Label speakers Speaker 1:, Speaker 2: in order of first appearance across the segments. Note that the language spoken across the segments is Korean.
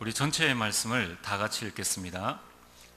Speaker 1: 우리 전체의 말씀을 다 같이 읽겠습니다.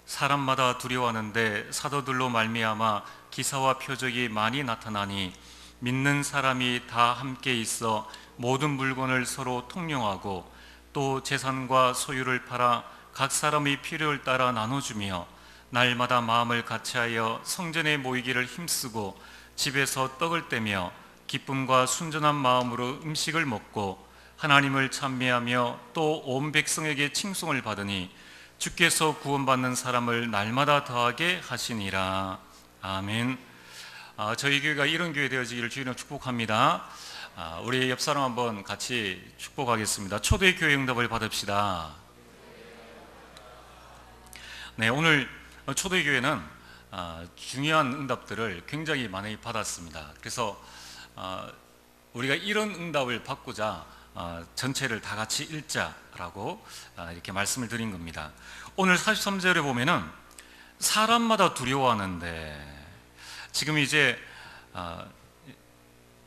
Speaker 1: 사람마다 두려워하는데 사도들로 말미암아 기사와 표적이 많이 나타나니 믿는 사람이 다 함께 있어 모든 물건을 서로 통용하고 또 재산과 소유를 팔아 각 사람의 필요를 따라 나눠주며 날마다 마음을 같이하여 성전에 모이기를 힘쓰고 집에서 떡을 떼며 기쁨과 순전한 마음으로 음식을 먹고 하나님을 찬미하며 또 온 백성에게 칭송을 받으니 주께서 구원받는 사람을 날마다 더하게 하시니라. 아멘. 저희 교회가 이런 교회 되어지기를 주님으로 축복합니다. 우리 옆 사람 한번 같이 축복하겠습니다. 초대교회 응답을 받읍시다. 네, 오늘 초대교회는 중요한 응답들을 굉장히 많이 받았습니다. 그래서 우리가 이런 응답을 받고자 전체를 다 같이 읽자라고 이렇게 말씀을 드린 겁니다. 오늘 43절에 보면은 사람마다 두려워하는데, 지금 이제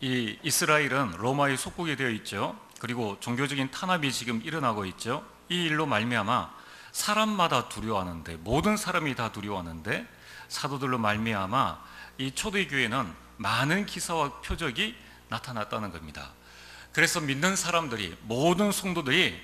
Speaker 1: 이 이스라엘은 로마의 속국이 되어 있죠. 그리고 종교적인 탄압이 지금 일어나고 있죠. 이 일로 말미암아 사람마다 두려워하는데, 모든 사람이 다 두려워하는데 사도들로 말미암아 이 초대교회는 많은 기사와 표적이 나타났다는 겁니다. 그래서 믿는 사람들이, 모든 성도들이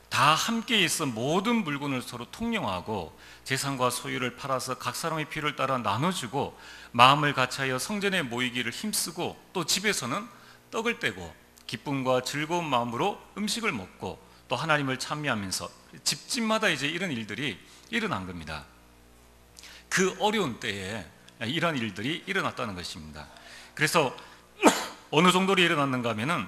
Speaker 1: 다 함께 있어 모든 물건을 서로 통용하고 재산과 소유를 팔아서 각 사람의 필요를 따라 나눠주고 마음을 같이하여 성전에 모이기를 힘쓰고 또 집에서는 떡을 떼고 기쁨과 즐거운 마음으로 음식을 먹고 또 하나님을 찬미하면서 집집마다 이제 이런 일들이 일어난 겁니다. 그 어려운 때에 이런 일들이 일어났다는 것입니다. 그래서 어느 정도로 일어났는가 하면은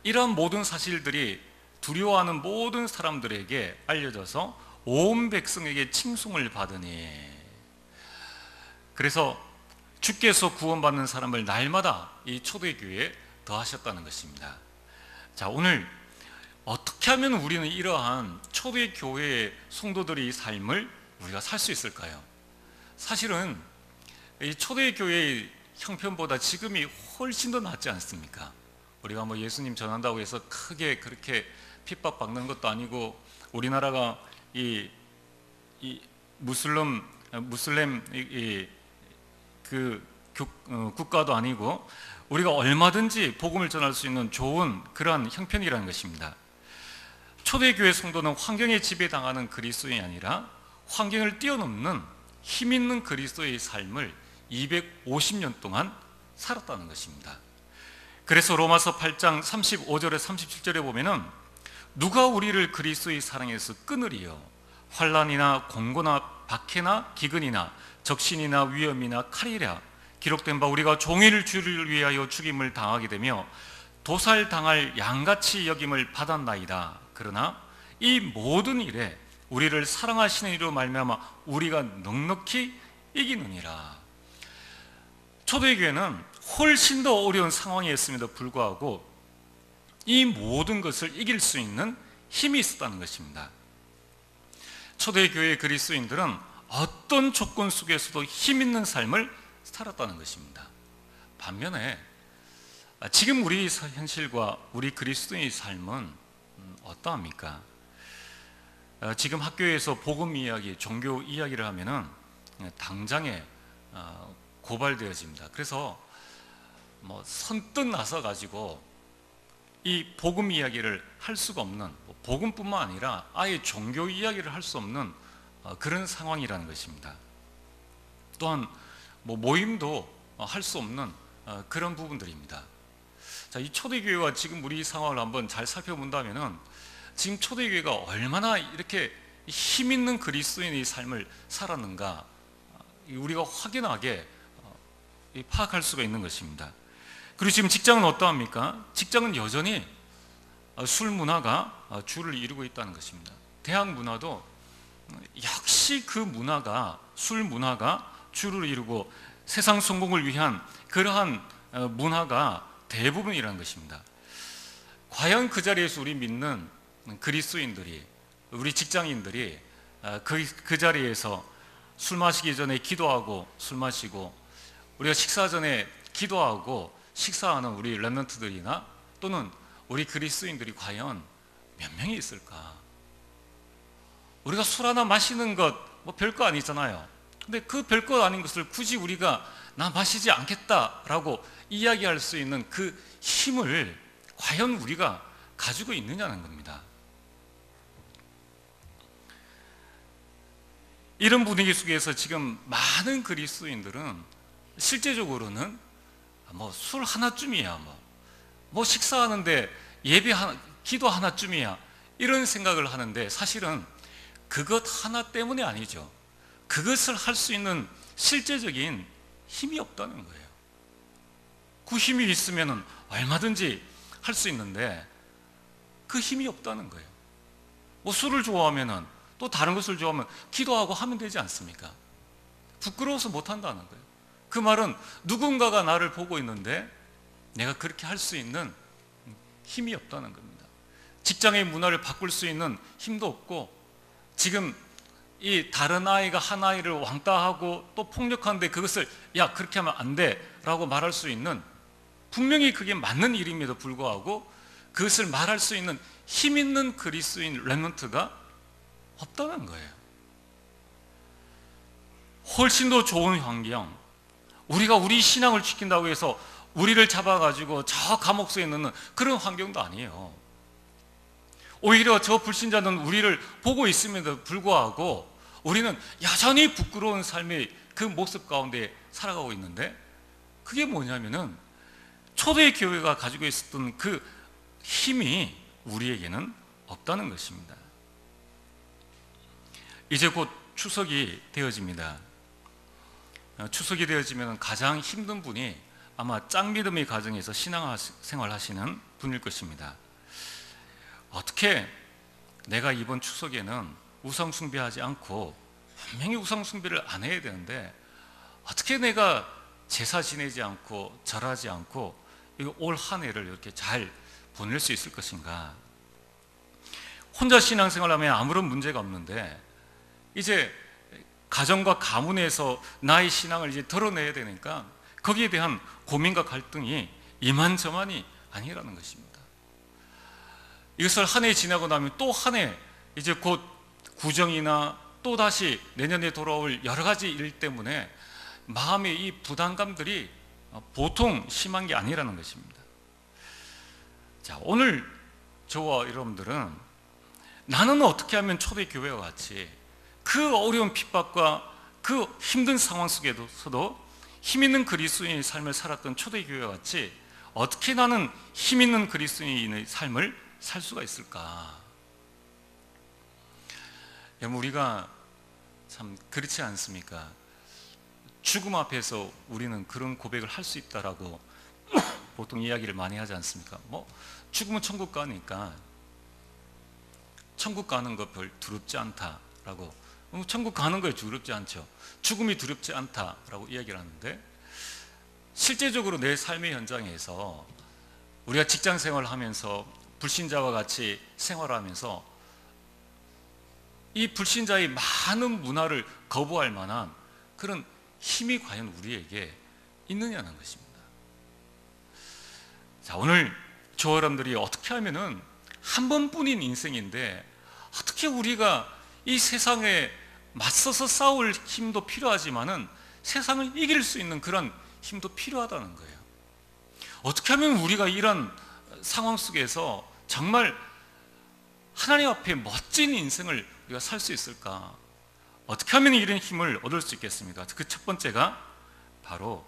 Speaker 1: 이런 모든 사실들이 두려워하는 모든 사람들에게 알려져서 온 백성에게 칭송을 받으니, 그래서 주께서 구원받는 사람을 날마다 이 초대교회에 더하셨다는 것입니다. 자, 오늘 어떻게 하면 우리는 이러한 초대교회의 성도들의 삶을 우리가 살 수 있을까요? 사실은 이 초대교회의 형편보다 지금이 훨씬 더 낫지 않습니까? 우리가 뭐 예수님 전한다고 해서 크게 그렇게 핍박받는 것도 아니고, 우리나라가 이 무슬림 국가도 아니고, 우리가 얼마든지 복음을 전할 수 있는 좋은 그러한 형편이라는 것입니다. 초대교회 성도는 환경에 지배당하는 그리스도인이 아니라 환경을 뛰어넘는 힘 있는 그리스도의 삶을 250년 동안 살았다는 것입니다. 그래서 로마서 8장 35절에 37절에 보면은 누가 우리를 그리스도의 사랑에서 끊으리요? 환난이나 공고나 박해나 기근이나 적신이나 위험이나 칼이라 기록된 바 우리가 종일 주를 위하여 죽임을 당하게 되며 도살당할 양같이 여김을 받았나이다. 그러나 이 모든 일에 우리를 사랑하시는 이로 말미암아 우리가 넉넉히 이기느니라. 초대교회는 훨씬 더 어려운 상황이었음에도 불구하고 이 모든 것을 이길 수 있는 힘이 있었다는 것입니다. 초대교회의 그리스도인들은 어떤 조건 속에서도 힘 있는 삶을 살았다는 것입니다. 반면에 지금 우리 현실과 우리 그리스도인의 삶은 어떠합니까? 지금 학교에서 복음 이야기, 종교 이야기를 하면은 당장에 고발되어집니다. 그래서 선뜻 나서 가지고 이 복음 이야기를 할 수가 없는, 복음뿐만 아니라 아예 종교 이야기를 할 수 없는 그런 상황이라는 것입니다. 또한 모임도 할 수 없는 그런 부분들입니다. 자, 이 초대교회와 지금 우리 상황을 한번 잘 살펴본다면은 지금 초대교회가 얼마나 이렇게 힘 있는 그리스도인의 삶을 살았는가 우리가 확연하게 파악할 수가 있는 것입니다. 그리고 지금 직장은 어떠합니까? 직장은 여전히 술 문화가 주를 이루고 있다는 것입니다. 대학 문화도 역시 그 문화가, 술 문화가 주를 이루고 세상 성공을 위한 그러한 문화가 대부분이라는 것입니다. 과연 그 자리에서 우리 믿는 그리스도인들이, 우리 직장인들이 그 자리에서 술 마시기 전에 기도하고 술 마시고, 우리가 식사 전에 기도하고 식사하는 우리 렘넌트들이나 또는 우리 그리스도인들이 과연 몇 명이 있을까? 우리가 술 하나 마시는 것 뭐 별거 아니잖아요. 근데 그 별거 아닌 것을 굳이 우리가 나 마시지 않겠다라고 이야기할 수 있는 그 힘을 과연 우리가 가지고 있느냐는 겁니다. 이런 분위기 속에서 지금 많은 그리스도인들은 실제적으로는 뭐 술 하나쯤이야, 뭐 식사하는데 예배 하나, 기도 하나쯤이야, 이런 생각을 하는데 사실은 그것 하나 때문이 아니죠. 그것을 할 수 있는 실제적인 힘이 없다는 거예요. 그 힘이 있으면 얼마든지 할 수 있는데 그 힘이 없다는 거예요. 뭐 술을 좋아하면 또 다른 것을 좋아하면 기도하고 하면 되지 않습니까? 부끄러워서 못한다는 거예요. 그 말은 누군가가 나를 보고 있는데 내가 그렇게 할 수 있는 힘이 없다는 겁니다. 직장의 문화를 바꿀 수 있는 힘도 없고, 지금 이 다른 아이가 한 아이를 왕따하고 또 폭력하는데 그것을 야 그렇게 하면 안 돼 라고 말할 수 있는, 분명히 그게 맞는 일임에도 불구하고 그것을 말할 수 있는 힘 있는 그리스도인 렘넌트가 없다는 거예요. 훨씬 더 좋은 환경, 우리가 우리 신앙을 지킨다고 해서 우리를 잡아가지고 저 감옥소에 넣는 그런 환경도 아니에요. 오히려 저 불신자는 우리를 보고 있음에도 불구하고 우리는 여전히 부끄러운 삶의 그 모습 가운데 살아가고 있는데, 그게 뭐냐면은 초대 교회가 가지고 있었던 그 힘이 우리에게는 없다는 것입니다. 이제 곧 추석이 되어집니다. 추석이 되어지면 가장 힘든 분이 아마 짝믿음의 가정에서 신앙생활 하시는 분일 것입니다. 어떻게 내가 이번 추석에는 우상숭배하지 않고, 분명히 우상숭배를 안 해야 되는데 어떻게 내가 제사 지내지 않고 절하지 않고 올 한 해를 이렇게 잘 보낼 수 있을 것인가. 혼자 신앙생활하면 아무런 문제가 없는데 이제 가정과 가문에서 나의 신앙을 이제 드러내야 되니까 거기에 대한 고민과 갈등이 이만저만이 아니라는 것입니다. 이것을 한 해 지나고 나면 또 한 해, 이제 곧 구정이나 또 다시 내년에 돌아올 여러 가지 일 때문에 마음의 이 부담감들이 보통 심한 게 아니라는 것입니다. 자, 오늘 저와 여러분들은 나는 어떻게 하면 초대교회와 같이 그 어려운 핍박과 그 힘든 상황 속에서도 힘 있는 그리스도인의 삶을 살았던 초대교회와 같이 어떻게 나는 힘 있는 그리스도인의 삶을 살 수가 있을까? 우리가 참 그렇지 않습니까? 죽음 앞에서 우리는 그런 고백을 할 수 있다라고 보통 이야기를 많이 하지 않습니까? 뭐 죽으면 천국 가니까 천국 가는 거 별 두렵지 않다라고, 천국 가는 거에 두렵지 않죠. 죽음이 두렵지 않다라고 이야기를 하는데, 실제적으로 내 삶의 현장에서 우리가 직장 생활을 하면서 불신자와 같이 생활하면서 이 불신자의 많은 문화를 거부할 만한 그런 힘이 과연 우리에게 있느냐는 것입니다. 자, 오늘 저 여러분들이 어떻게 하면은 한 번뿐인 인생인데 어떻게 우리가 이 세상에 맞서서 싸울 힘도 필요하지만은 세상을 이길 수 있는 그런 힘도 필요하다는 거예요. 어떻게 하면 우리가 이런 상황 속에서 정말 하나님 앞에 멋진 인생을 우리가 살 수 있을까? 어떻게 하면 이런 힘을 얻을 수 있겠습니까? 그 첫 번째가 바로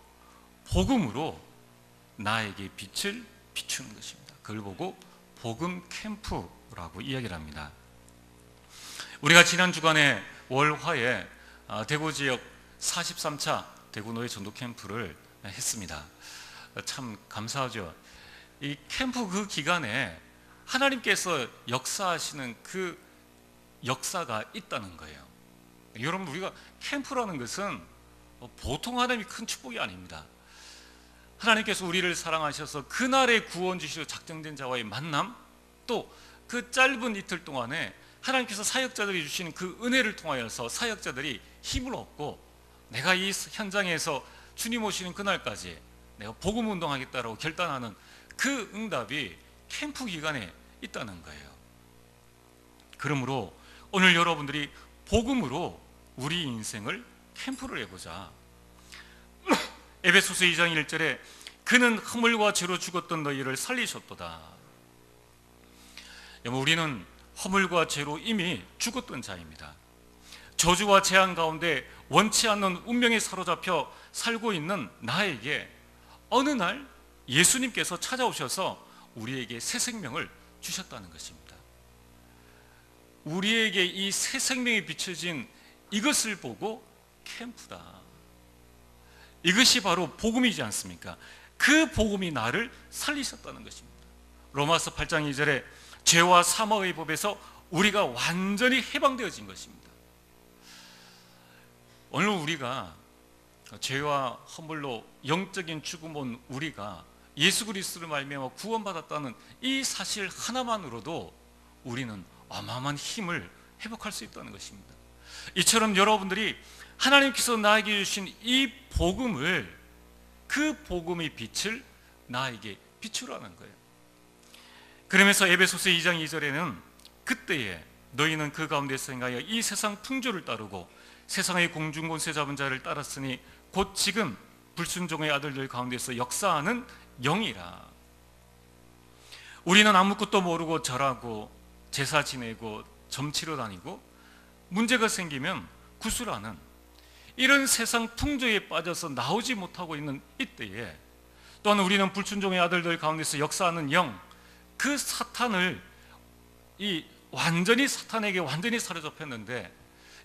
Speaker 1: 복음으로 나에게 빛을 비추는 것입니다. 그걸 보고 복음 캠프라고 이야기를 합니다. 우리가 지난 주간에 월화에 대구 지역 43차 대구 노예 전도 캠프를 했습니다. 참 감사하죠. 이 캠프 그 기간에 하나님께서 역사하시는 그 역사가 있다는 거예요. 여러분, 우리가 캠프라는 것은 보통 하나님이 큰 축복이 아닙니다. 하나님께서 우리를 사랑하셔서 그날의 구원 주시고 작정된 자와의 만남, 또 그 짧은 이틀 동안에 하나님께서 사역자들이 주시는 그 은혜를 통하여서 사역자들이 힘을 얻고 내가 이 현장에서 주님 오시는 그날까지 내가 복음 운동하겠다라고 결단하는 그 응답이 캠프 기간에 있다는 거예요. 그러므로 오늘 여러분들이 복음으로 우리 인생을 캠프를 해보자. 에베소서 2장 1절에 그는 허물과 죄로 죽었던 너희를 살리셨도다. 여러분, 우리는 허물과 죄로 이미 죽었던 자입니다. 저주와 재앙 가운데 원치 않는 운명에 사로잡혀 살고 있는 나에게 어느 날 예수님께서 찾아오셔서 우리에게 새 생명을 주셨다는 것입니다. 우리에게 이 새 생명이 비춰진 이것을 보고 캠프다. 이것이 바로 복음이지 않습니까? 그 복음이 나를 살리셨다는 것입니다. 로마서 8장 2절에 죄와 사망의 법에서 우리가 완전히 해방되어진 것입니다. 오늘 우리가 죄와 허물로 영적인 죽음 온 우리가 예수 그리스도를 말미암아 구원받았다는 이 사실 하나만으로도 우리는 어마어마한 힘을 회복할 수 있다는 것입니다. 이처럼 여러분들이 하나님께서 나에게 주신 이 복음을, 그 복음의 빛을 나에게 비추라는 거예요. 그러면서 에베소서 2장 2절에는 그때에 너희는 그 가운데서 행하여 이 세상 풍조를 따르고 세상의 공중권세 잡은 자를 따랐으니 곧 지금 불순종의 아들들 가운데서 역사하는 영이라. 우리는 아무것도 모르고 절하고 제사 지내고 점치러 다니고 문제가 생기면 구술하는 이런 세상 풍조에 빠져서 나오지 못하고 있는 이때에, 또한 우리는 불순종의 아들들 가운데서 역사하는 영, 그 사탄을 사탄에게 완전히 사로잡혔는데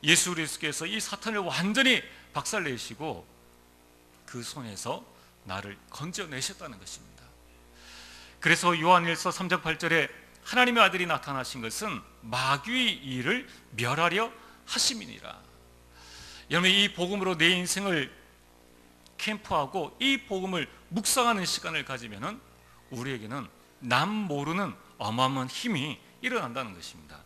Speaker 1: 예수 그리스도께서 이 사탄을 완전히 박살내시고 그 손에서 나를 건져내셨다는 것입니다. 그래서 요한일서 3장 8절에 하나님의 아들이 나타나신 것은 마귀의 일을 멸하려 하심이니라. 여러분, 이 복음으로 내 인생을 캠프하고 이 복음을 묵상하는 시간을 가지면은 우리에게는 남 모르는 어마어마한 힘이 일어난다는 것입니다.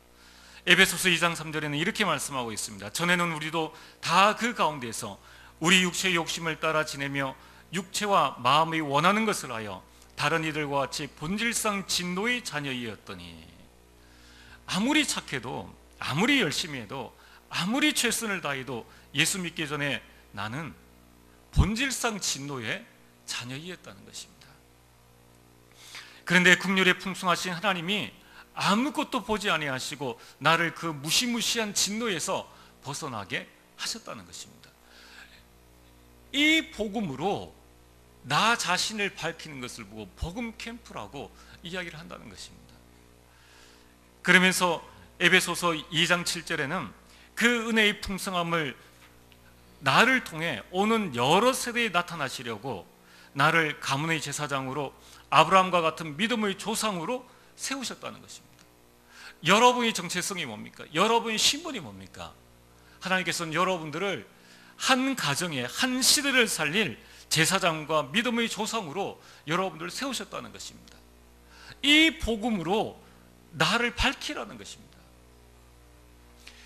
Speaker 1: 에베소서 2장 3절에는 이렇게 말씀하고 있습니다. 전에는 우리도 다 그 가운데서 우리 육체의 욕심을 따라 지내며 육체와 마음이 원하는 것을 하여 다른 이들과 같이 본질상 진노의 자녀이었더니, 아무리 착해도, 아무리 열심히 해도, 아무리 최선을 다해도 예수 믿기 전에 나는 본질상 진노의 자녀이었다는 것입니다. 그런데 긍휼에 풍성하신 하나님이 아무것도 보지 아니하시고 나를 그 무시무시한 진노에서 벗어나게 하셨다는 것입니다. 이 복음으로 나 자신을 밝히는 것을 보고 복음 캠프라고 이야기를 한다는 것입니다. 그러면서 에베소서 2장 7절에는 그 은혜의 풍성함을 나를 통해 오는 여러 세대에 나타나시려고 나를 가문의 제사장으로 아브라함과 같은 믿음의 조상으로 세우셨다는 것입니다. 여러분의 정체성이 뭡니까? 여러분의 신분이 뭡니까? 하나님께서는 여러분들을 한 가정에 한 시대를 살릴 제사장과 믿음의 조상으로 여러분들을 세우셨다는 것입니다. 이 복음으로 나를 밝히라는 것입니다.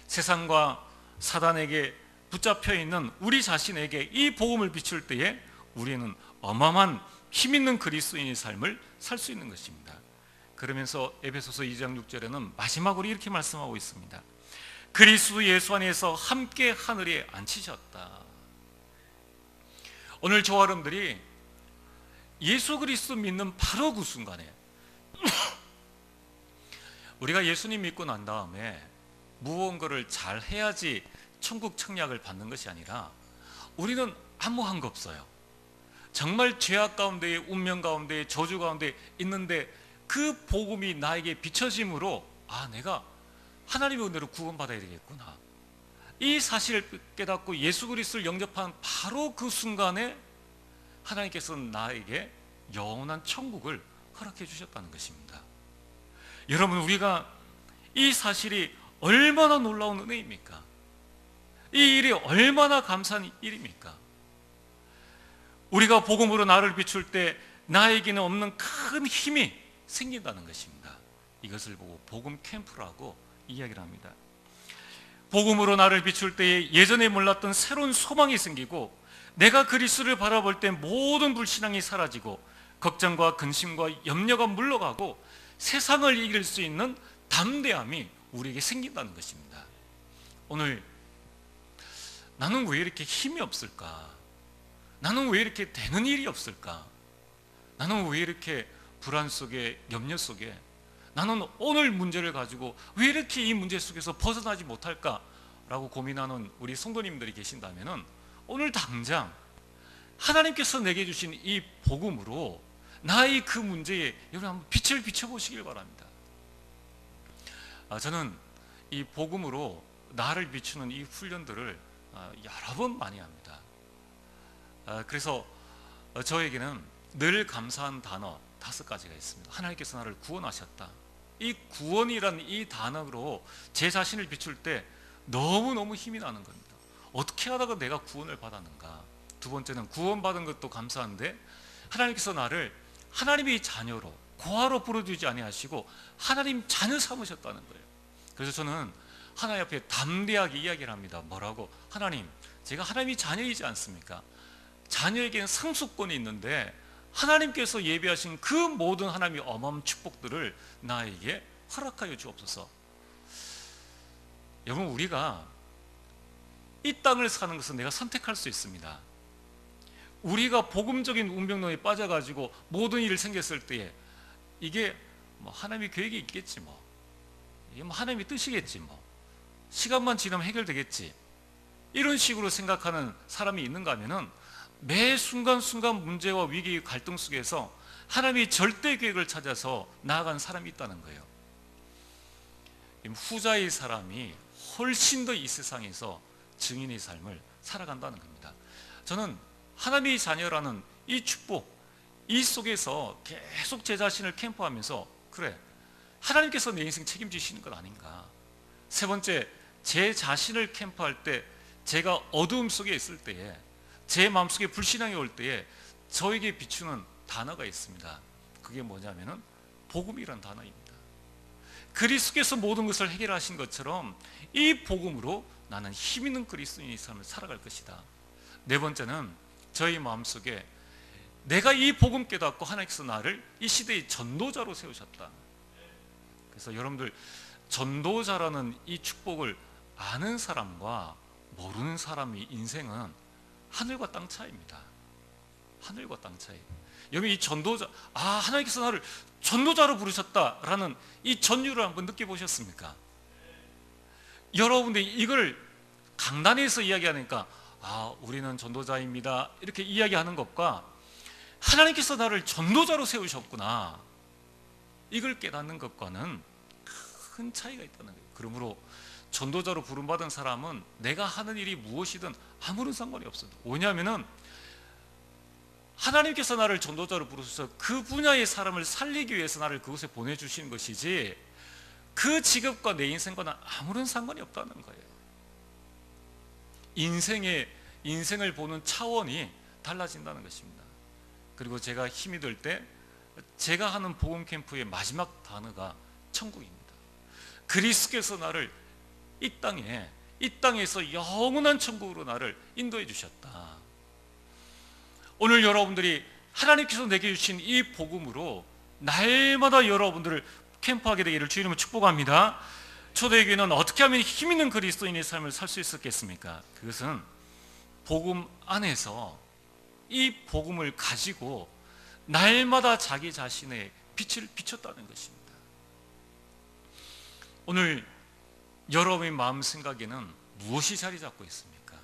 Speaker 1: 세상과 사단에게 붙잡혀 있는 우리 자신에게 이 복음을 비출 때에 우리는 어마어마한 힘 있는 그리스도인의 삶을 살 수 있는 것입니다. 그러면서 에베소서 2장 6절에는 마지막으로 이렇게 말씀하고 있습니다. 그리스도 예수 안에서 함께 하늘에 앉히셨다. 오늘 저와 여러분들이 예수 그리스도 믿는 바로 그 순간에 우리가 예수님 믿고 난 다음에 무언가를 잘 해야지 천국 청약을 받는 것이 아니라 우리는 아무 한 거 없어요. 정말 죄악 가운데, 운명 가운데, 저주 가운데 있는데 그 복음이 나에게 비춰짐으로 내가 하나님의 은혜로 구원받아야 되겠구나, 이 사실을 깨닫고 예수 그리스도를 영접한 바로 그 순간에 하나님께서는 나에게 영원한 천국을 허락해 주셨다는 것입니다. 여러분, 우리가 이 사실이 얼마나 놀라운 은혜입니까? 이 일이 얼마나 감사한 일입니까? 우리가 복음으로 나를 비출 때 나에게는 없는 큰 힘이 생긴다는 것입니다. 이것을 보고 복음 캠프라고 이야기를 합니다. 복음으로 나를 비출 때에 예전에 몰랐던 새로운 소망이 생기고 내가 그리스도를 바라볼 때 모든 불신앙이 사라지고 걱정과 근심과 염려가 물러가고 세상을 이길 수 있는 담대함이 우리에게 생긴다는 것입니다. 오늘 나는 왜 이렇게 힘이 없을까? 나는 왜 이렇게 되는 일이 없을까? 나는 왜 이렇게 불안 속에, 염려 속에, 나는 오늘 문제를 가지고 왜 이렇게 이 문제 속에서 벗어나지 못할까? 라고 고민하는 우리 성도님들이 계신다면 오늘 당장 하나님께서 내게 주신 이 복음으로 나의 그 문제에 여러분 한번 빛을 비춰보시길 바랍니다. 저는 이 복음으로 나를 비추는 이 훈련들을 여러 번 많이 합니다. 그래서 저에게는 늘 감사한 단어 5가지가 있습니다. 하나님께서 나를 구원하셨다. 이 구원이란 이 단어로 제 자신을 비출 때 너무너무 힘이 나는 겁니다. 어떻게 하다가 내가 구원을 받았는가. 두 번째는 구원받은 것도 감사한데 하나님께서 나를 하나님의 자녀로, 고아로 부르주지 아니하시고 하나님 자녀 삼으셨다는 거예요. 그래서 저는 하나님 앞에 담대하게 이야기를 합니다. 뭐라고? 하나님, 제가 하나님의 자녀이지 않습니까? 자녀에게는 상속권이 있는데 하나님께서 예비하신 그 모든 하나님의 어마어마한 축복들을 나에게 허락하여 주옵소서. 여러분, 우리가 이 땅을 사는 것은 내가 선택할 수 있습니다. 우리가 복음적인 운명론에 빠져가지고 모든 일을 생겼을 때에 이게 뭐 하나님의 계획이 있겠지, 뭐 이게 뭐 하나님의 뜻이겠지, 뭐 시간만 지나면 해결되겠지, 이런 식으로 생각하는 사람이 있는가 하면은 매 순간순간 문제와 위기, 갈등 속에서 하나님의 절대 계획을 찾아서 나아간 사람이 있다는 거예요. 후자의 사람이 훨씬 더 이 세상에서 증인의 삶을 살아간다는 겁니다. 저는 하나님의 자녀라는 이 축복, 이 속에서 계속 제 자신을 캠프하면서 그래, 하나님께서 내 인생 책임지시는 것 아닌가. 세 번째, 제 자신을 캠프할 때 제가 어두움 속에 있을 때에, 제 마음속에 불신앙이 올 때에 저에게 비추는 단어가 있습니다. 그게 뭐냐면은 복음이란 단어입니다. 그리스도께서 모든 것을 해결하신 것처럼 이 복음으로 나는 힘 있는 그리스도인의 삶을 살아갈 것이다. 네 번째는 저희 마음속에 내가 이 복음 깨닫고 하나님께서 나를 이 시대의 전도자로 세우셨다. 그래서 여러분들, 전도자라는 이 축복을 아는 사람과 모르는 사람의 인생은 하늘과 땅 차이입니다. 하늘과 땅 차이. 여러분, 이 전도자, 하나님께서 나를 전도자로 부르셨다라는 이 전율을 한번 느껴보셨습니까? 여러분들이 이걸 강단에서 이야기하니까 우리는 전도자입니다 이렇게 이야기하는 것과 하나님께서 나를 전도자로 세우셨구나, 이걸 깨닫는 것과는 큰 차이가 있다는 거예요. 그러므로 전도자로 부름받은 사람은 내가 하는 일이 무엇이든 아무런 상관이 없어요. 왜냐하면 하나님께서 나를 전도자로 부르셔서 그 분야의 사람을 살리기 위해서 나를 그곳에 보내주신 것이지 그 직업과 내 인생과는 아무런 상관이 없다는 거예요. 인생을 보는 차원이 달라진다는 것입니다. 그리고 제가 힘이 들 때 제가 하는 복음 캠프의 마지막 단어가 천국입니다. 그리스도께서 나를 이 땅에서 영원한 천국으로 나를 인도해 주셨다. 오늘 여러분들이 하나님께서 내게 주신 이 복음으로 날마다 여러분들을 캠프하게 되기를 주님을 축복합니다. 초대교회는 어떻게 하면 힘 있는 그리스도인의 삶을 살 수 있었겠습니까? 그것은 복음 안에서 이 복음을 가지고 날마다 자기 자신의 빛을 비췄다는 것입니다. 오늘 여러분의 마음 생각에는 무엇이 자리 잡고 있습니까?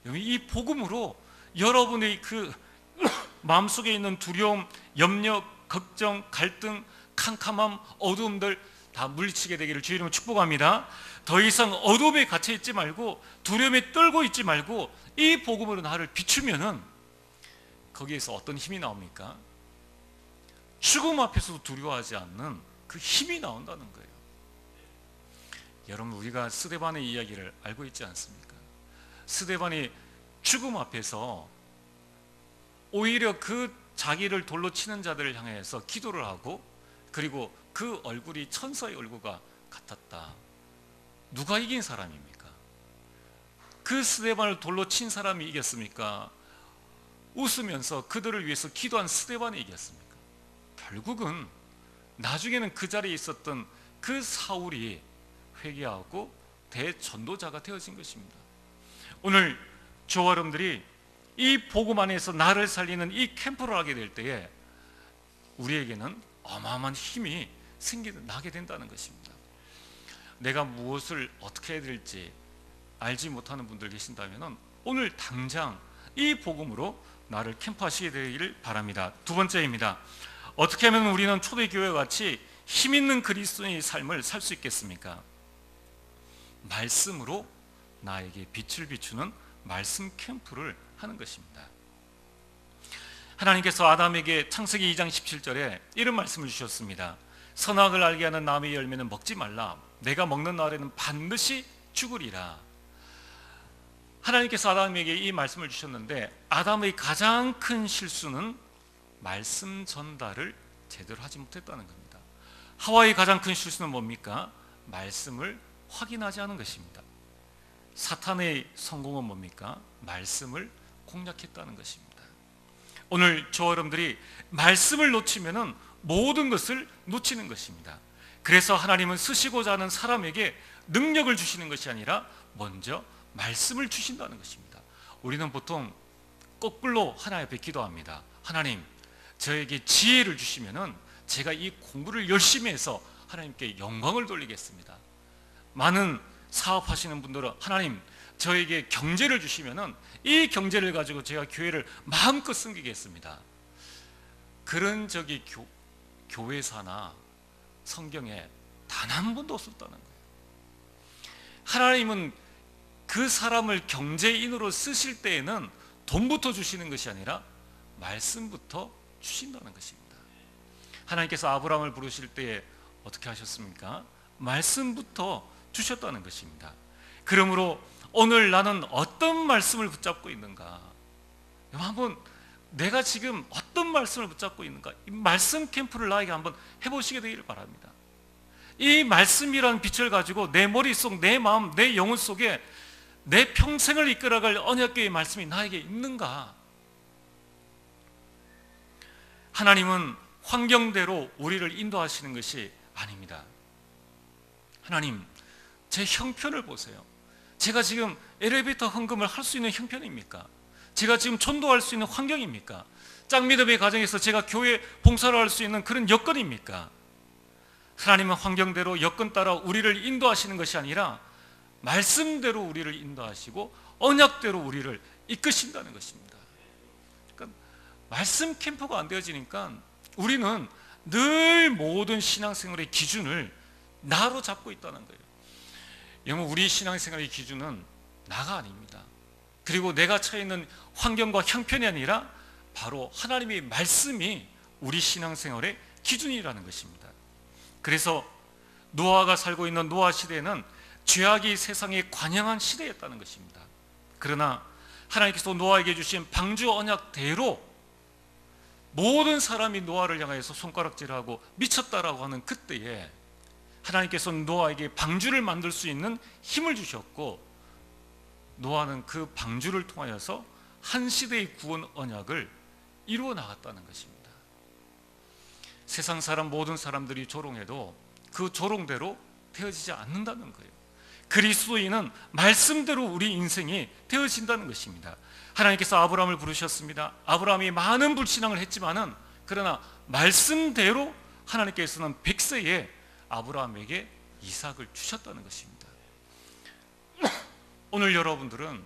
Speaker 1: 이 복음으로 여러분의 그 마음속에 있는 두려움, 염려, 걱정, 갈등, 캄캄함, 어두움들 다 물리치게 되기를 주의 이름으로 축복합니다. 더 이상 어둠에 갇혀 있지 말고 두려움에 떨고 있지 말고 이 복음으로 나를 비추면은 거기에서 어떤 힘이 나옵니까? 죽음 앞에서도 두려워하지 않는 그 힘이 나온다는 거예요. 여러분, 우리가 스데반의 이야기를 알고 있지 않습니까? 스데반이 죽음 앞에서 오히려 그 자기를 돌로 치는 자들을 향해서 기도를 하고, 그리고 그 얼굴이 천사의 얼굴과 같았다. 누가 이긴 사람입니까? 그 스데반을 돌로 친 사람이 이겼습니까? 웃으면서 그들을 위해서 기도한 스데반이 이겼습니까? 결국은 나중에는 그 자리에 있었던 그 사울이 회개하고 대전도자가 되어진 것입니다. 오늘 저와 여러분들이 이 복음 안에서 나를 살리는 이 캠프를 하게 될 때에 우리에게는 어마어마한 힘이 나게 된다는 것입니다. 내가 무엇을 어떻게 해야 될지 알지 못하는 분들 계신다면 오늘 당장 이 복음으로 나를 캠프하시게 되기를 바랍니다. 두 번째입니다. 어떻게 하면 우리는 초대교회와 같이 힘 있는 그리스도인의 삶을 살 수 있겠습니까? 말씀으로 나에게 빛을 비추는 말씀 캠프를 하는 것입니다. 하나님께서 아담에게 창세기 2장 17절에 이런 말씀을 주셨습니다. 선악을 알게 하는 나무의 열매는 먹지 말라. 내가 먹는 날에는 반드시 죽으리라. 하나님께서 아담에게 이 말씀을 주셨는데 아담의 가장 큰 실수는 말씀 전달을 제대로 하지 못했다는 겁니다. 하와의 가장 큰 실수는 뭡니까? 말씀을 확인하지 않은 것입니다. 사탄의 성공은 뭡니까? 말씀을 공략했다는 것입니다. 오늘 저와 여러분들이 말씀을 놓치면은 모든 것을 놓치는 것입니다. 그래서 하나님은 쓰시고자 하는 사람에게 능력을 주시는 것이 아니라 먼저 말씀을 주신다는 것입니다. 우리는 보통 거꾸로 하나님 앞에 기도합니다. 하나님, 저에게 지혜를 주시면은 제가 이 공부를 열심히 해서 하나님께 영광을 돌리겠습니다. 많은 사업하시는 분들은 하나님, 저에게 경제를 주시면은 이 경제를 가지고 제가 교회를 마음껏 섬기겠습니다. 그런 적이 교회사나 성경에 단 한 번도 없었다는 거예요. 하나님은 그 사람을 경제인으로 쓰실 때에는 돈부터 주시는 것이 아니라 말씀부터 주신다는 것입니다. 하나님께서 아브라함을 부르실 때에 어떻게 하셨습니까? 말씀부터 주셨다는 것입니다. 그러므로 오늘 나는 어떤 말씀을 붙잡고 있는가? 한번 내가 지금 어떤 말씀을 붙잡고 있는가? 이 말씀 캠프를 나에게 한번 해보시게 되기를 바랍니다. 이 말씀이라는 빛을 가지고 내 머릿속, 내 마음, 내 영혼 속에 내 평생을 이끌어갈 언약궤의 말씀이 나에게 있는가? 하나님은 환경대로 우리를 인도하시는 것이 아닙니다. 하나님, 제 형편을 보세요. 제가 지금 엘리베이터 헌금을 할 수 있는 형편입니까? 제가 지금 전도할 수 있는 환경입니까? 짝믿음의 가정에서 제가 교회 봉사를 할 수 있는 그런 여건입니까? 하나님은 환경대로 여건 따라 우리를 인도하시는 것이 아니라 말씀대로 우리를 인도하시고 언약대로 우리를 이끄신다는 것입니다. 그러니까 말씀 캠프가 안 되어지니까 우리는 늘 모든 신앙생활의 기준을 나로 잡고 있다는 거예요. 여러분, 우리 신앙생활의 기준은 나가 아닙니다. 그리고 내가 처해 있는 환경과 형편이 아니라 바로 하나님의 말씀이 우리 신앙생활의 기준이라는 것입니다. 그래서 노아가 살고 있는 노아 시대에는 죄악이 세상에 관영한 시대였다는 것입니다. 그러나 하나님께서 노아에게 주신 방주 언약대로 모든 사람이 노아를 향해서 손가락질하고 미쳤다라고 하는 그때에 하나님께서 노아에게 방주를 만들 수 있는 힘을 주셨고, 노아는 그 방주를 통하여서 한 시대의 구원 언약을 이루어 나갔다는 것입니다. 세상 사람 모든 사람들이 조롱해도 그 조롱대로 되어지지 않는다는 거예요. 그리스도인은 말씀대로 우리 인생이 되어진다는 것입니다. 하나님께서 아브라함을 부르셨습니다. 아브라함이 많은 불신앙을 했지만은 그러나 말씀대로 하나님께서는 100세에 아브라함에게 이삭을 주셨다는 것입니다. 오늘 여러분들은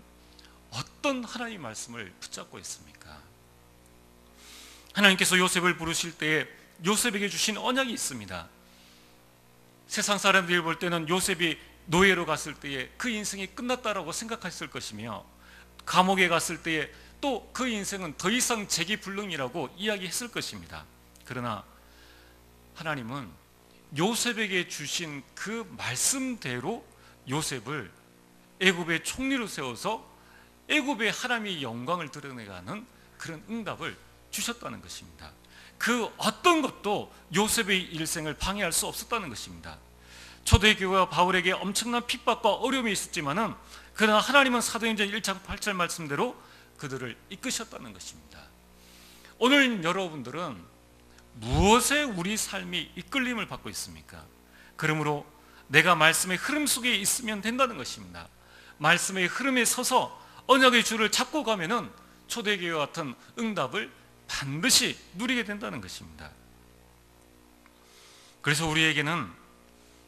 Speaker 1: 어떤 하나님의 말씀을 붙잡고 있습니까? 하나님께서 요셉을 부르실 때에 요셉에게 주신 언약이 있습니다. 세상 사람들이 볼 때는 요셉이 노예로 갔을 때에 그 인생이 끝났다라고 생각했을 것이며, 감옥에 갔을 때에 또 그 인생은 더 이상 재기불능이라고 이야기했을 것입니다. 그러나 하나님은 요셉에게 주신 그 말씀대로 요셉을 애굽의 총리로 세워서 애굽의 하나님의 영광을 드러내가는 그런 응답을 주셨다는 것입니다. 그 어떤 것도 요셉의 일생을 방해할 수 없었다는 것입니다. 초대교회와 바울에게 엄청난 핍박과 어려움이 있었지만은 그러나 하나님은 사도행전 1장 8절 말씀대로 그들을 이끄셨다는 것입니다. 오늘 여러분들은 무엇에 우리 삶이 이끌림을 받고 있습니까? 그러므로 내가 말씀의 흐름 속에 있으면 된다는 것입니다. 말씀의 흐름에 서서 언약의 줄을 잡고 가면은 초대교회와 같은 응답을 반드시 누리게 된다는 것입니다. 그래서 우리에게는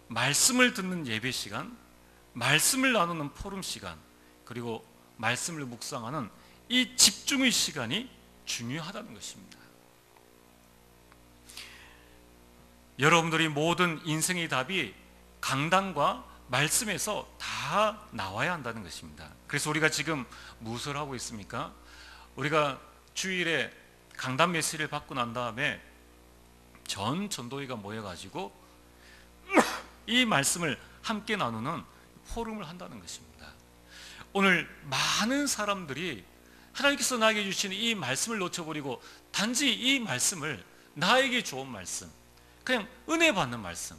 Speaker 1: 말씀을 듣는 예배 시간, 말씀을 나누는 포럼 시간, 그리고 말씀을 묵상하는 이 집중의 시간이 중요하다는 것입니다. 여러분들이 모든 인생의 답이 강단과 말씀에서 다 나와야 한다는 것입니다. 그래서 우리가 지금 무엇을 하고 있습니까? 우리가 주일에 강단 메시지를 받고 난 다음에 전 전도회가 모여가지고 이 말씀을 함께 나누는 포럼을 한다는 것입니다. 오늘 많은 사람들이 하나님께서 나에게 주신 이 말씀을 놓쳐버리고 단지 이 말씀을 나에게 좋은 말씀, 그냥 은혜 받는 말씀,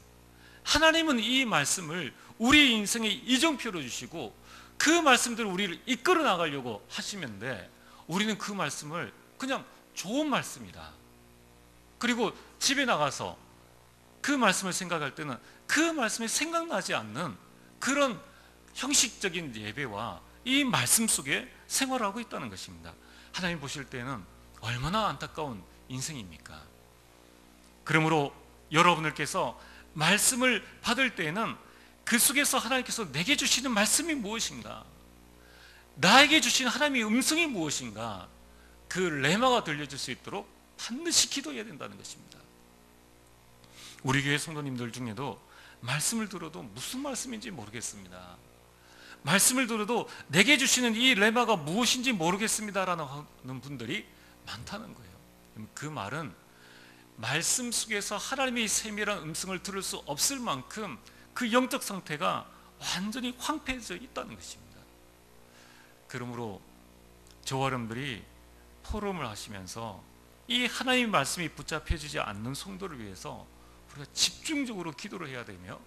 Speaker 1: 하나님은 이 말씀을 우리 인생의 이정표로 주시고 그 말씀대로 우리를 이끌어 나가려고 하시는데 우리는 그 말씀을 그냥 좋은 말씀이다, 그리고 집에 나가서 그 말씀을 생각할 때는 그 말씀이 생각나지 않는 그런 형식적인 예배와 이 말씀 속에 생활하고 있다는 것입니다. 하나님 보실 때는 얼마나 안타까운 인생입니까? 그러므로 여러분들께서 말씀을 받을 때에는 그 속에서 하나님께서 내게 주시는 말씀이 무엇인가, 나에게 주신 하나님의 음성이 무엇인가, 그 레마가 들려질 수 있도록 반드시 기도해야 된다는 것입니다. 우리 교회 성도님들 중에도 말씀을 들어도 무슨 말씀인지 모르겠습니다, 말씀을 들어도 내게 주시는 이 레마가 무엇인지 모르겠습니다라는 분들이 많다는 거예요. 그 말은 말씀 속에서 하나님의 세밀한 음성을 들을 수 없을 만큼 그 영적 상태가 완전히 황폐해져 있다는 것입니다. 그러므로 저와 여러분들이 포럼을 하시면서 이 하나님의 말씀이 붙잡혀지지 않는 성도를 위해서 우리가 집중적으로 기도를 해야 되며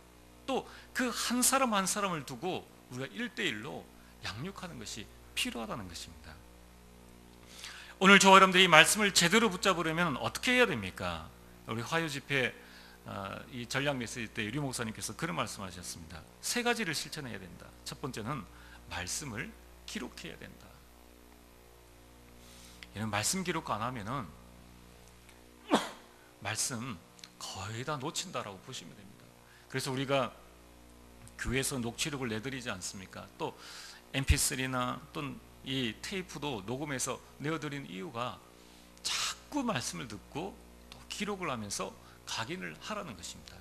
Speaker 1: 또 그 한 사람 한 사람을 두고 우리가 1대1로 양육하는 것이 필요하다는 것입니다. 오늘 저와 여러분들이 이 말씀을 제대로 붙잡으려면 어떻게 해야 됩니까? 우리 화요 집회 이 전략 메시지 때 유리 목사님께서 그런 말씀하셨습니다. 3가지를 실천해야 된다. 첫 번째는 말씀을 기록해야 된다. 이런 말씀 기록 안 하면은 말씀 거의 다 놓친다라고 보시면 됩니다. 그래서 우리가 교회에서 녹취록을 내드리지 않습니까? 또 mp3나 또는 이 테이프도 녹음해서 내어드리는 이유가 자꾸 말씀을 듣고 또 기록을 하면서 각인을 하라는 것입니다.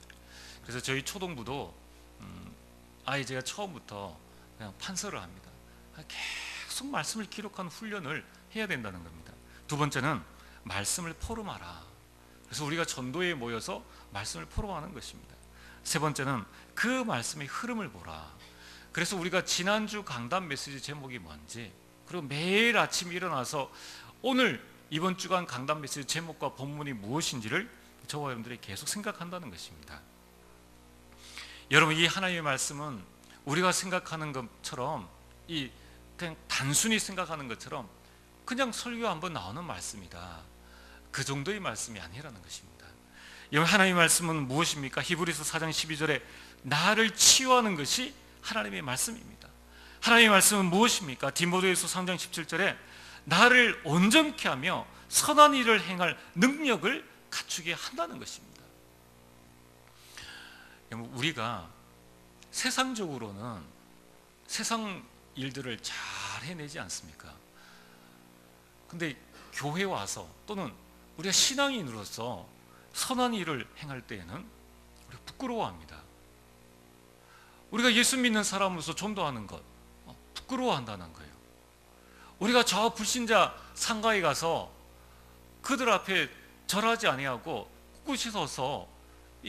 Speaker 1: 그래서 저희 초동부도 제가 처음부터 그냥 판서를 합니다. 계속 말씀을 기록하는 훈련을 해야 된다는 겁니다. 두 번째는 말씀을 포럼하라. 그래서 우리가 전도회에 모여서 말씀을 포럼하는 것입니다. 세 번째는 그 말씀의 흐름을 보라. 그래서 우리가 지난주 강단 메시지 제목이 뭔지, 그리고 매일 아침 일어나서 오늘 이번 주간 강단 메시지 제목과 본문이 무엇인지를 저와 여러분들이 계속 생각한다는 것입니다. 여러분, 이 하나님의 말씀은 우리가 생각하는 것처럼 그냥 단순히 생각하는 것처럼 그냥 설교 한번 나오는 말씀이다, 그 정도의 말씀이 아니라는 것입니다. 여러분, 하나님의 말씀은 무엇입니까? 히브리서 4장 12절에 나를 치유하는 것이 하나님의 말씀입니다. 하나님의 말씀은 무엇입니까? 디모데후서 3장 17절에 나를 온전케 하며 선한 일을 행할 능력을 갖추게 한다는 것입니다. 우리가 세상적으로는 세상 일들을 잘 해내지 않습니까? 근데 교회 와서 또는 우리가 신앙인으로서 선한 일을 행할 때에는 우리가 부끄러워합니다. 우리가 예수 믿는 사람으로서 전도하는 것 부끄러워한다는 거예요. 우리가 저 불신자 상가에 가서 그들 앞에 절하지 아니하고 꿋꿋이 서서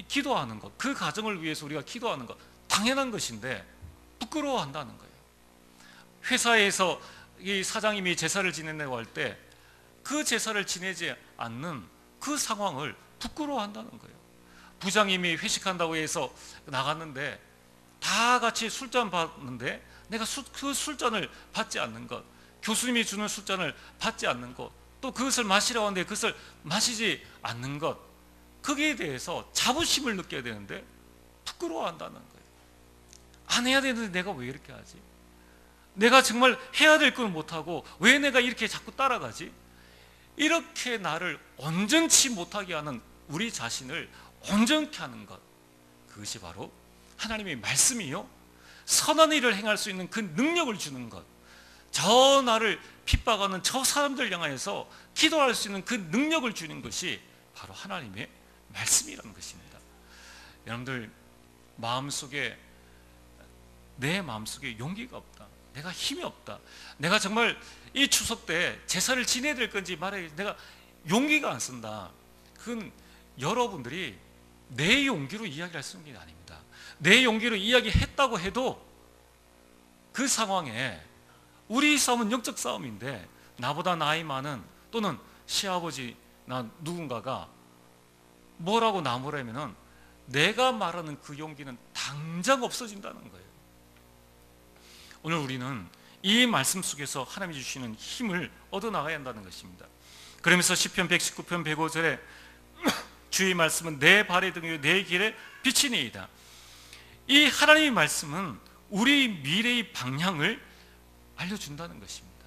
Speaker 1: 기도하는 것, 그 가정을 위해서 우리가 기도하는 것 당연한 것인데 부끄러워한다는 거예요. 회사에서 이 사장님이 제사를 지낸다고 할 때 그 제사를 지내지 않는 그 상황을 부끄러워한다는 거예요. 부장님이 회식한다고 해서 나갔는데 다 같이 술잔 받는데 내가 그 술잔을 받지 않는 것, 교수님이 주는 술잔을 받지 않는 것, 또 그것을 마시라고 하는데 그것을 마시지 않는 것, 거기에 대해서 자부심을 느껴야 되는데 부끄러워한다는 거예요. 안 해야 되는데 내가 왜 이렇게 하지? 내가 정말 해야 될 걸 못하고 왜 내가 이렇게 자꾸 따라가지? 이렇게 나를 온전치 못하게 하는 우리 자신을 온전케 하는 것, 그것이 바로 하나님의 말씀이요, 선한 일을 행할 수 있는 그 능력을 주는 것, 저 나를 핍박하는 저 사람들 향하여서 기도할 수 있는 그 능력을 주는 것이 바로 하나님의 말씀이라는 것입니다. 여러분들, 내 마음속에 용기가 없다, 내가 힘이 없다, 내가 정말 이 추석 때 제사를 지내야 될 건지 말아야 내가 용기가 안 쓴다, 그건 여러분들이 내 용기로 이야기할 수 있는 게 아닙니다. 내 용기로 이야기했다고 해도 그 상황에 우리 싸움은 영적 싸움인데, 나보다 나이 많은 또는 시아버지나 누군가가 뭐라고 나무라면은 내가 말하는 그 용기는 당장 없어진다는 거예요. 오늘 우리는 이 말씀 속에서 하나님이 주시는 힘을 얻어나가야 한다는 것입니다. 그러면서 시편 119편 105절에 주의 말씀은 내 발의 등이요 내 길의 빛이니이다. 이 하나님의 말씀은 우리 미래의 방향을 알려준다는 것입니다.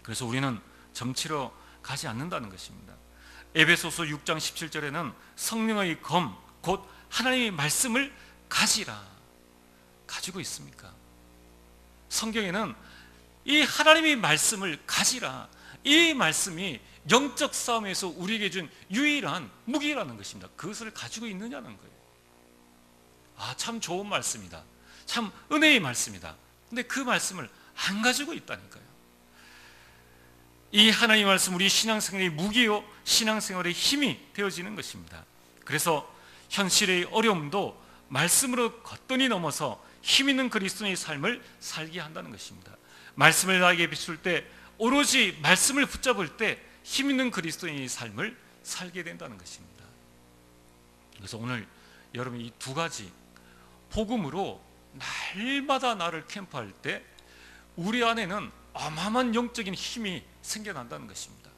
Speaker 1: 그래서 우리는 점치러 가지 않는다는 것입니다. 에베소서 6장 17절에는 성령의 검, 곧 하나님의 말씀을 가지라. 가지고 있습니까? 성경에는 이 하나님의 말씀을 가지라, 이 말씀이 영적 싸움에서 우리에게 준 유일한 무기라는 것입니다. 그것을 가지고 있느냐는 거예요. 참 좋은 말씀이다, 참 은혜의 말씀이다. 근데 그 말씀을 안 가지고 있다니까요. 이 하나님의 말씀, 우리 신앙생활의 무기요 신앙생활의 힘이 되어지는 것입니다. 그래서 현실의 어려움도 말씀으로 걷더니 넘어서 힘 있는 그리스도인의 삶을 살게 한다는 것입니다. 말씀을 나에게 비출 때, 오로지 말씀을 붙잡을 때 힘 있는 그리스도인의 삶을 살게 된다는 것입니다. 그래서 오늘 여러분, 이 두 가지 복음으로 날마다 나를 캠프할 때 우리 안에는 어마어마한 영적인 힘이 생겨난다는 것입니다.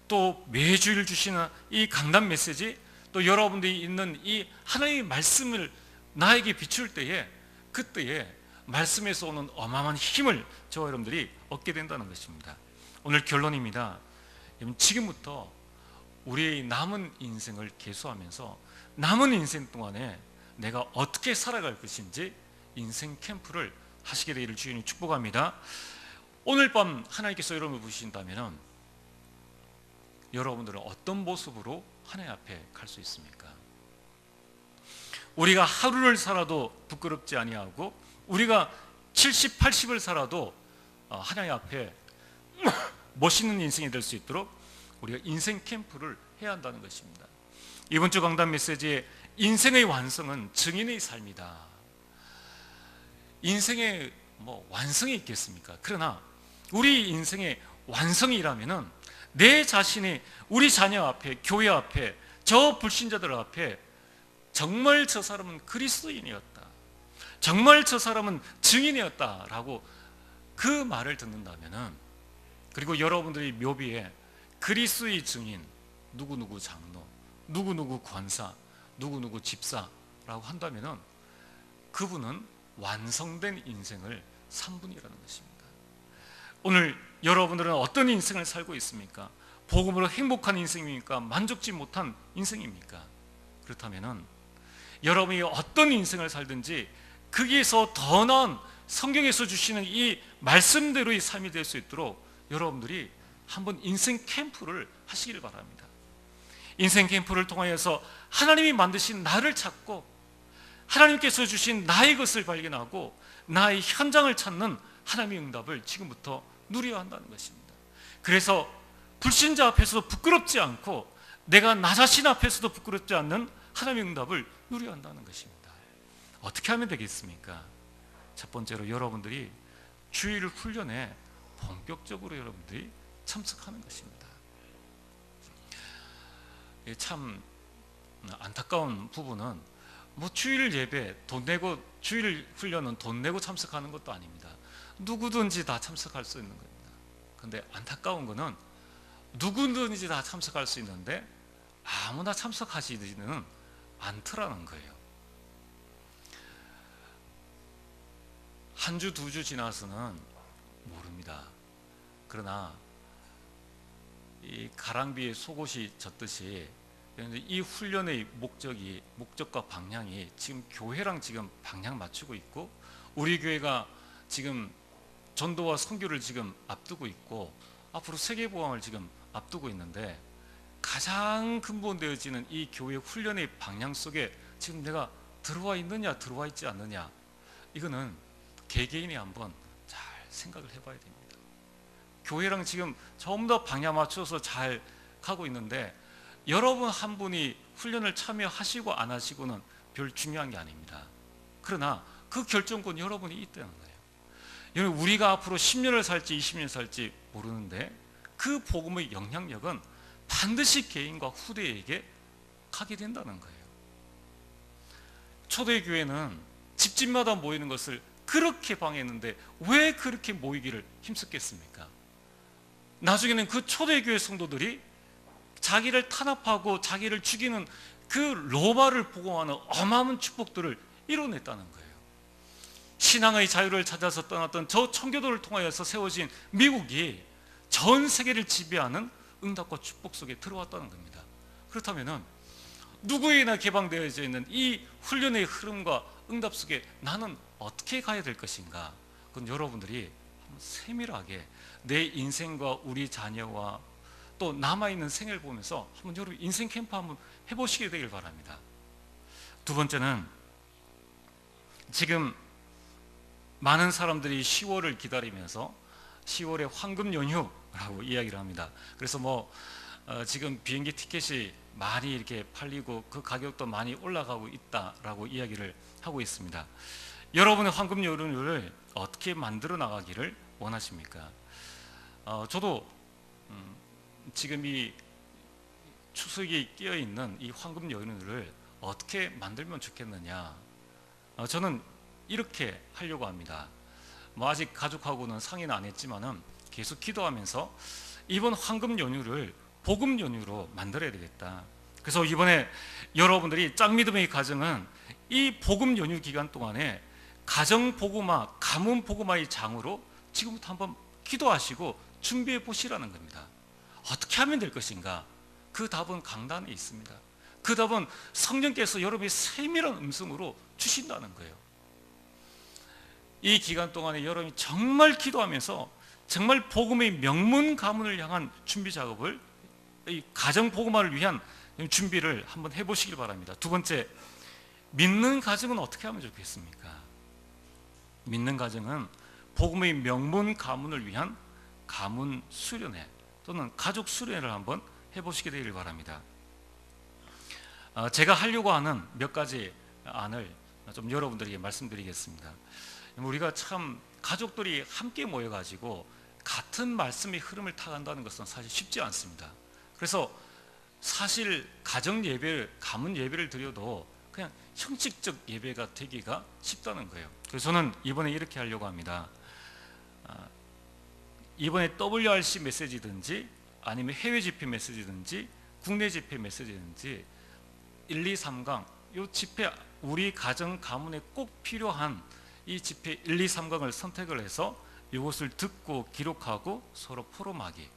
Speaker 1: 또 매주일 주시는 이 강단 메시지, 또 여러분들이 있는 이 하나님의 말씀을 나에게 비출 때에, 그때에 말씀에서 오는 어마어마한 힘을 저와 여러분들이 얻게 된다는 것입니다. 오늘 결론입니다. 지금부터 우리의 남은 인생을 계수하면서 남은 인생 동안에 내가 어떻게 살아갈 것인지 인생 캠프를 하시게 되기를 주님이 축복합니다. 오늘 밤 하나님께서 여러분을 부르신다면 여러분들은 어떤 모습으로 하나님 앞에 갈 수 있습니까? 우리가 하루를 살아도 부끄럽지 아니하고, 우리가 70, 80을 살아도 하나님 앞에 멋있는 인생이 될 수 있도록 우리가 인생 캠프를 해야 한다는 것입니다. 이번 주 강단 메시지에 인생의 완성은 증인의 삶이다. 인생에 완성이 있겠습니까? 그러나 우리 인생의 완성이라면은 내 자신이 우리 자녀 앞에, 교회 앞에, 저 불신자들 앞에 정말 저 사람은 그리스도인이었다, 정말 저 사람은 증인이었다라고 그 말을 듣는다면은, 그리고 여러분들이 묘비에 그리스도의 증인 누구누구 장로, 누구누구 권사, 누구누구 집사라고 한다면은 그분은 완성된 인생을 산 분이라는 것입니다. 오늘 여러분들은 어떤 인생을 살고 있습니까? 복음으로 행복한 인생입니까? 만족지 못한 인생입니까? 그렇다면은 여러분이 어떤 인생을 살든지 거기에서 더 나은 성경에서 주시는 이 말씀대로의 삶이 될 수 있도록 여러분들이 한번 인생 캠프를 하시기를 바랍니다. 인생 캠프를 통하여서 하나님이 만드신 나를 찾고, 하나님께서 주신 나의 것을 발견하고, 나의 현장을 찾는 하나님의 응답을 지금부터 누려야 한다는 것입니다. 그래서 불신자 앞에서도 부끄럽지 않고, 내가 나 자신 앞에서도 부끄럽지 않는 하나님의 응답을 누려야 한다는 것입니다. 어떻게 하면 되겠습니까? 첫 번째로 여러분들이 주일 훈련에 본격적으로 여러분들이 참석하는 것입니다. 참 안타까운 부분은 주일 예배 돈 내고, 주일 훈련은 돈 내고 참석하는 것도 아닙니다. 누구든지 다 참석할 수 있는 겁니다. 그런데 안타까운 것은 누구든지 다 참석할 수 있는데 아무나 참석하지는 않더라는 거예요. 한 주, 두 주 지나서는 모릅니다. 그러나 이 가랑비에 속옷이 젖듯이 이 훈련의 목적과 방향이 지금 교회랑 지금 방향 맞추고 있고, 우리 교회가 지금 전도와 선교를 지금 앞두고 있고, 앞으로 세계보험을 지금 앞두고 있는데, 가장 근본되어지는 이 교회 훈련의 방향 속에 지금 내가 들어와 있느냐 들어와 있지 않느냐, 이거는 개개인이 한번 잘 생각을 해봐야 됩니다. 교회랑 지금 전부 다 방향 맞춰서 잘 가고 있는데, 여러분 한 분이 훈련을 참여하시고 안 하시고는 별 중요한 게 아닙니다. 그러나 그 결정권 여러분이 있다는 거예요. 여러분, 우리가 앞으로 10년을 살지 20년 살지 모르는데, 그 복음의 영향력은 반드시 개인과 후대에게 가게 된다는 거예요. 초대교회는 집집마다 모이는 것을 그렇게 방해했는데 왜 그렇게 모이기를 힘썼겠습니까? 나중에는 그 초대교회 성도들이 자기를 탄압하고 자기를 죽이는 그 로마를 보고하는 어마어마한 축복들을 이뤄냈다는 거예요. 신앙의 자유를 찾아서 떠났던 저 청교도를 통하여서 세워진 미국이 전 세계를 지배하는 응답과 축복 속에 들어왔다는 겁니다. 그렇다면 누구에게나 개방되어져 있는 이 훈련의 흐름과 응답 속에 나는 어떻게 가야 될 것인가? 그건 여러분들이 세밀하게 내 인생과 우리 자녀와 또 남아있는 생을 보면서 한번 여러분 인생 캠프 한번 해보시게 되길 바랍니다. 두 번째는, 지금 많은 사람들이 10월을 기다리면서 10월에 황금 연휴라고 이야기를 합니다. 그래서 지금 비행기 티켓이 많이 이렇게 팔리고 그 가격도 많이 올라가고 있다라고 이야기를 하고 있습니다. 여러분의 황금 연휴를 어떻게 만들어 나가기를 원하십니까? 저도 지금 이 추석이 끼어 있는 이 황금 연휴를 어떻게 만들면 좋겠느냐, 저는 이렇게 하려고 합니다. 아직 가족하고는 상의는 안 했지만은 계속 기도하면서 이번 황금 연휴를 복음 연휴로 만들어야 되겠다. 그래서 이번에 여러분들이 짱믿음의 가정은 이 복음 연휴 기간 동안에 가정 복음화, 가문 복음화의 장으로 지금부터 한번 기도하시고 준비해 보시라는 겁니다. 어떻게 하면 될 것인가? 그 답은 강단에 있습니다. 그 답은 성령께서 여러분의 세밀한 음성으로 주신다는 거예요. 이 기간 동안에 여러분이 정말 기도하면서 정말 복음의 명문 가문을 향한 준비 작업을, 이 가정 복음화를 위한 준비를 한번 해보시길 바랍니다. 두 번째, 믿는 가정은 어떻게 하면 좋겠습니까? 믿는 가정은 복음의 명문 가문을 위한 가문 수련회 또는 가족 수련회를 한번 해보시게 되기를 바랍니다. 제가 하려고 하는 몇 가지 안을 좀 여러분들에게 말씀드리겠습니다. 우리가 참 가족들이 함께 모여가지고 같은 말씀의 흐름을 타간다는 것은 사실 쉽지 않습니다. 그래서 사실 가정 예배, 가문 예배를 드려도 그냥 형식적 예배가 되기가 쉽다는 거예요. 그래서 저는 이번에 이렇게 하려고 합니다. 이번에 WRC 메시지든지 아니면 해외 집회 메시지든지 국내 집회 메시지든지 1, 2, 3강 이 집회, 우리 가정 가문에 꼭 필요한 이 집회 1, 2, 3강을 선택을 해서 이것을 듣고 기록하고 서로 포럼하기,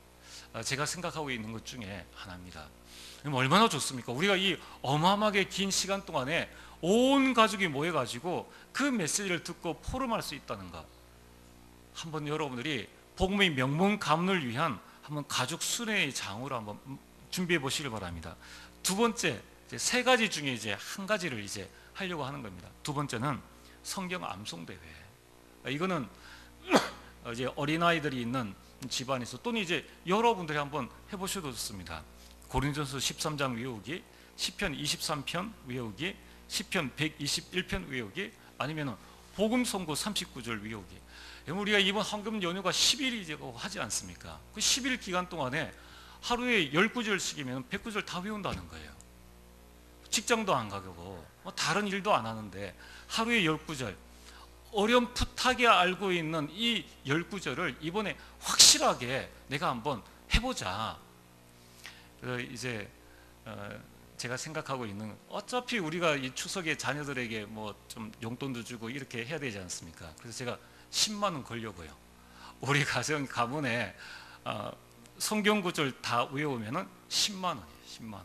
Speaker 1: 제가 생각하고 있는 것 중에 하나입니다. 얼마나 좋습니까? 우리가 이 어마어마하게 긴 시간 동안에 온 가족이 모여가지고 그 메시지를 듣고 포럼할 수 있다는 것, 한번 여러분들이 복음의 명문 가문을 위한 한번 가족 수련의 장으로 한번 준비해 보시길 바랍니다. 두 번째, 세 가지 중에 이제 한 가지를 이제 하려고 하는 겁니다. 두 번째는 성경 암송 대회. 이거는 이제 어린아이들이 있는 집안에서 또는 이제 여러분들이 한번 해보셔도 좋습니다. 고린도전서 13장 외우기, 시편 23편 외우기, 시편 121편 외우기, 아니면 복음 선고 39절 외우기. 우리가 이번 황금 연휴가 10일이고 하지 않습니까? 그 10일 기간 동안에 하루에 10구절씩이면 100구절 다 외운다는 거예요. 직장도 안 가고 다른 일도 안 하는데 하루에 10구절, 어렴풋하게 알고 있는 이 10구절을 이번에 확실하게 내가 한번 해보자. 이제 제가 생각하고 있는, 어차피 우리가 이 추석에 자녀들에게 뭐 좀 용돈도 주고 이렇게 해야 되지 않습니까? 그래서 제가 10만 원 걸려고요. 우리 가문에 성경 구절 다 외우면은 10만 원이에요. 10만 원.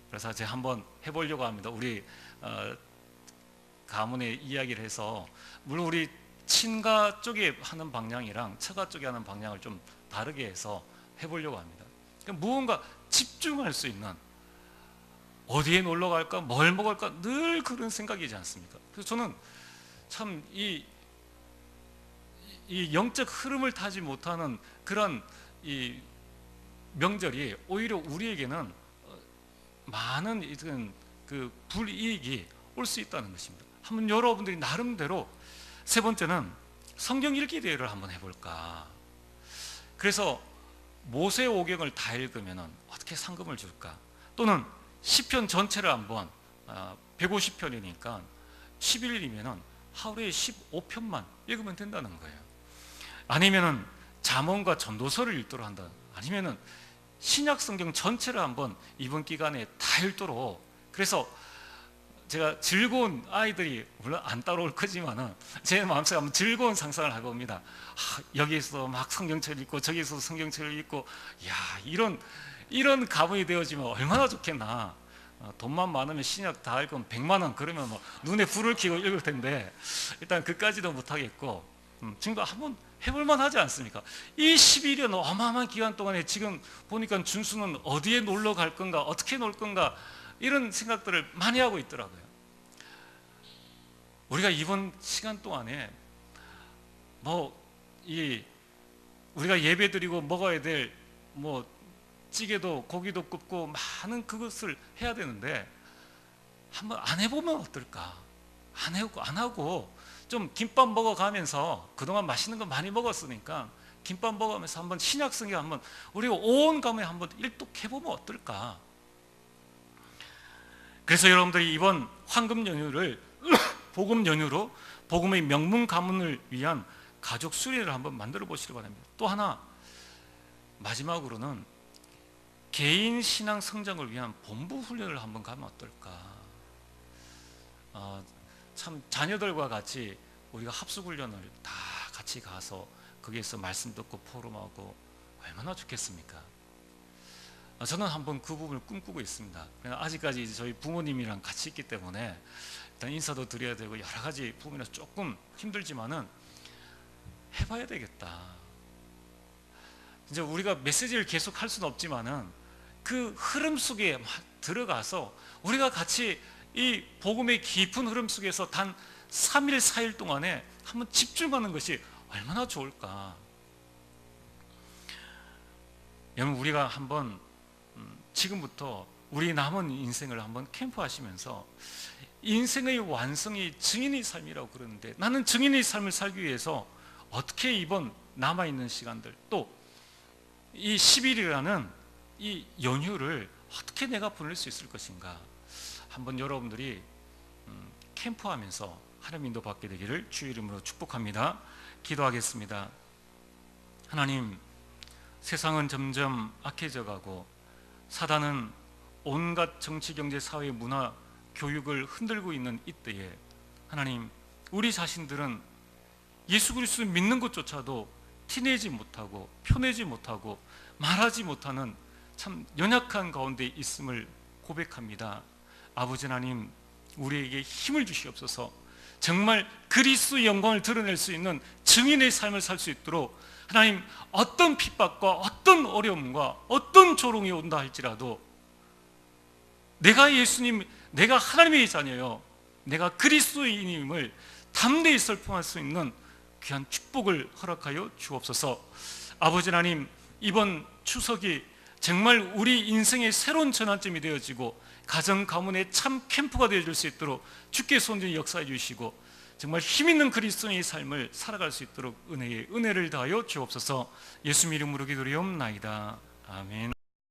Speaker 1: 그래서 제가 한번 해보려고 합니다. 우리 가문에 이야기를 해서, 물론 우리 친가 쪽에 하는 방향이랑 처가 쪽에 하는 방향을 좀 다르게 해서 해보려고 합니다. 그러니까 무언가 집중할 수 있는, 어디에 놀러 갈까, 뭘 먹을까, 늘 그런 생각이지 않습니까? 그래서 저는 참 이 영적 흐름을 타지 못하는 그런 이 명절이 오히려 우리에게는 많은 이런 그 불이익이 올 수 있다는 것입니다. 한번 여러분들이 나름대로, 세 번째는 성경 읽기 대회를 한번 해볼까. 그래서 모세오경을 다 읽으면 어떻게 상금을 줄까? 또는 시편 전체를 한번 150편이니까 11일이면 하루에 15편만 읽으면 된다는 거예요. 아니면은 잠언과 전도서를 읽도록 한다. 아니면은 신약 성경 전체를 한번 이번 기간에 다 읽도록. 그래서 제가 즐거운, 아이들이 물론 안 따라올 거지만은 제 마음속에 한번 즐거운 상상을 하고 옵니다. 여기서 막 성경책을 읽고 저기서 성경책을 읽고, 야, 이런 가문이 되어지면 얼마나 좋겠나. 돈만 많으면 신약 다 읽으면 100만 원, 그러면 뭐 눈에 불을 켜고 읽을 텐데, 일단 그까지도 못하겠고, 지금도 한번 해볼만 하지 않습니까? 이 11년 어마어마한 기간 동안에 지금 보니까 준수는 어디에 놀러 갈 건가, 어떻게 놀 건가, 이런 생각들을 많이 하고 있더라고요. 우리가 이번 시간 동안에 우리가 예배드리고 먹어야 될 찌개도 고기도 굽고 많은 그것을 해야 되는데, 한번 안 해보면 어떨까? 안 하고 좀 김밥 먹어가면서, 그동안 맛있는 거 많이 먹었으니까 김밥 먹으면서 한번 신약 성경 한번 우리가 온 가문에 한번 일독해보면 어떨까? 그래서 여러분들이 이번 황금 연휴를 복음 연휴로 복음의 명문 가문을 위한 가족 수련을 한번 만들어 보시기 바랍니다. 또 하나, 마지막으로는 개인 신앙 성장을 위한 본부 훈련을 한번 가면 어떨까? 참 자녀들과 같이 우리가 합숙 훈련을 다 같이 가서 거기에서 말씀 듣고 포럼하고 얼마나 좋겠습니까? 저는 한번 그 부분을 꿈꾸고 있습니다. 아직까지 저희 부모님이랑 같이 있기 때문에 일단 인사도 드려야 되고 여러 가지 부분에서 조금 힘들지만은 해봐야 되겠다. 이제 우리가 메시지를 계속 할 수는 없지만은 그 흐름 속에 막 들어가서 우리가 같이 이 복음의 깊은 흐름 속에서 단 3일 4일 동안에 한번 집중하는 것이 얼마나 좋을까. 여러분, 우리가 한번 지금부터 우리 남은 인생을 한번 캠프하시면서, 인생의 완성이 증인의 삶이라고 그러는데, 나는 증인의 삶을 살기 위해서 어떻게 이번 남아있는 시간들, 또 이 10일이라는 이 연휴를 어떻게 내가 보낼 수 있을 것인가, 한번 여러분들이 캠프하면서 하나님 인도 받게 되기를 주의 이름으로 축복합니다. 기도하겠습니다. 하나님, 세상은 점점 악해져 가고 사단은 온갖 정치, 경제, 사회, 문화, 교육을 흔들고 있는 이때에 하나님, 우리 자신들은 예수 그리스도를 믿는 것조차도 티내지 못하고 표내지 못하고 말하지 못하는 참 연약한 가운데 있음을 고백합니다. 아버지 하나님, 우리에게 힘을 주시옵소서. 정말 그리스도의 영광을 드러낼 수 있는 증인의 삶을 살 수 있도록 하나님, 어떤 핍박과 어떤 어려움과 어떤 조롱이 온다 할지라도 내가 하나님의 자녀요, 내가 그리스도인임을 담대히 설명할 수 있는 귀한 축복을 허락하여 주옵소서. 아버지 하나님, 이번 추석이 정말 우리 인생의 새로운 전환점이 되어지고 가정 가문의 참 캠프가 되어줄 수 있도록 주께서 온전히 역사해 주시고 정말 힘있는 그리스도인의 삶을 살아갈 수 있도록 은혜를 다하여 주옵소서. 예수님 이름으로 기도드리옵나이다. 아멘.